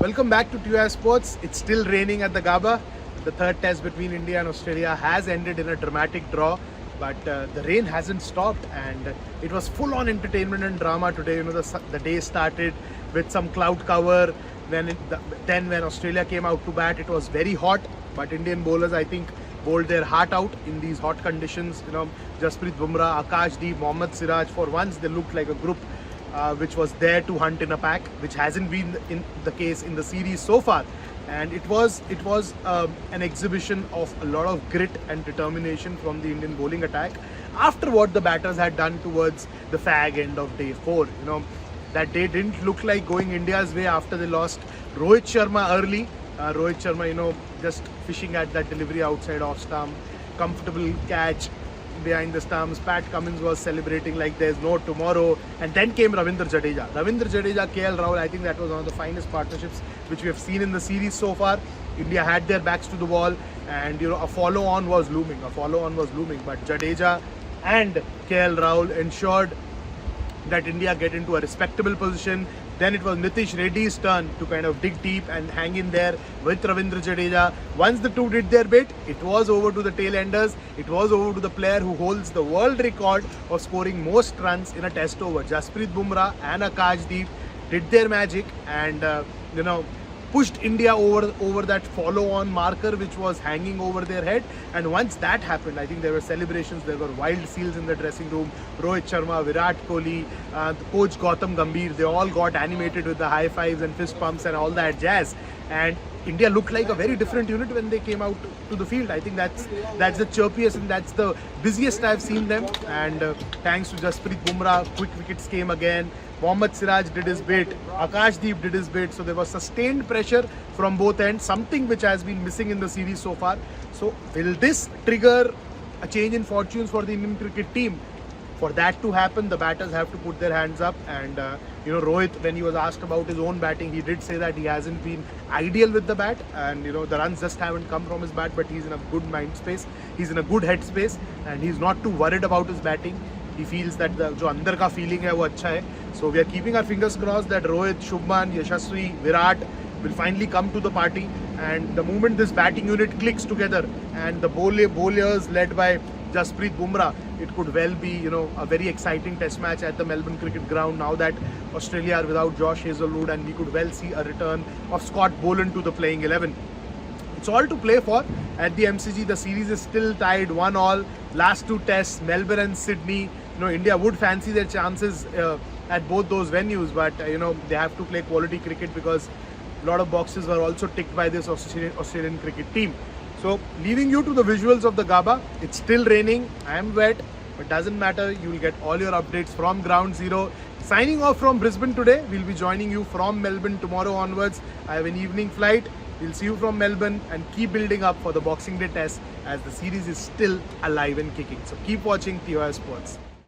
Welcome back to TUI Sports. It's still raining at the Gabba. The third test between India and Australia has ended in a dramatic draw, but the rain hasn't stopped, and it was full-on entertainment and drama today. The day started with some cloud cover. Then when Australia came out to bat, it was very hot, but Indian bowlers, I think, bowled their heart out in these hot conditions. Jasprit Bumrah, Akashdeep, Mohammad Siraj, for once they looked like a group which was there to hunt in a pack, which hasn't been in the case in the series so far. And it was an exhibition of a lot of grit and determination from the Indian bowling attack after what the batters had done towards the fag end of day 4. That day didn't look like going India's way after they lost Rohit Sharma early. Rohit Sharma, just fishing at that delivery outside off stump, comfortable catch behind the stumps. Pat Cummins was celebrating like there's no tomorrow, and then came Ravindra Jadeja, KL Rahul. I think that was one of the finest partnerships which we have seen in the series so far. India had their backs to the wall, and a follow-on was looming. But Jadeja and KL Rahul ensured that India get into a respectable position. Then it was Nitish Reddy's turn to kind of dig deep and hang in there with Ravindra Jadeja. Once the two did their bit, it was over to the tail enders. It was over to the player who holds the world record of scoring most runs in a test over. Jasprit Bumrah and Akashdeep did their magic and pushed India over that follow-on marker which was hanging over their head. And once that happened, I think there were celebrations, there were wild seals in the dressing room. Rohit Sharma, Virat Kohli, the coach Gautam Gambhir, they all got animated with the high fives and fist pumps and all that jazz. And India looked like a very different unit when they came out to the field. I think that's the chirpiest and that's the busiest I've seen them. And thanks to Jasprit Bumrah, quick wickets came again. Mohammad Siraj did his bit, Akashdeep did his bit. So there was sustained pressure from both ends, something which has been missing in the series so far. So will this trigger a change in fortunes for the Indian cricket team? For that to happen, the batters have to put their hands up. And Rohit, when he was asked about his own batting, he did say that he hasn't been ideal with the bat, and the runs just haven't come from his bat, but he's in a good mind space, he's in a good head space, and he's not too worried about his batting. He feels that the jo andar ka feeling hai wo acha hai. So we are keeping our fingers crossed that Rohit, Shubman, Yashasvi, Virat will finally come to the party, and the moment this batting unit clicks together and the bowlers led by Jasprit Bumrah, it could well be a very exciting test match at the Melbourne Cricket Ground now that Australia are without Josh Hazlewood, and we could well see a return of Scott Boland to the playing 11. It's all to play for. At the MCG, the series is still tied 1-1. Last two tests, Melbourne and Sydney. India would fancy their chances at both those venues, but they have to play quality cricket because a lot of boxes were also ticked by this Australian cricket team. So leaving you to the visuals of the Gabba. It's still raining, I am wet, but doesn't matter. You will get all your updates from Ground Zero. Signing off from Brisbane today. We'll be joining you from Melbourne tomorrow onwards. I have an evening flight. We'll see you from Melbourne, and keep building up for the Boxing Day test as the series is still alive and kicking. So keep watching TUI Sports.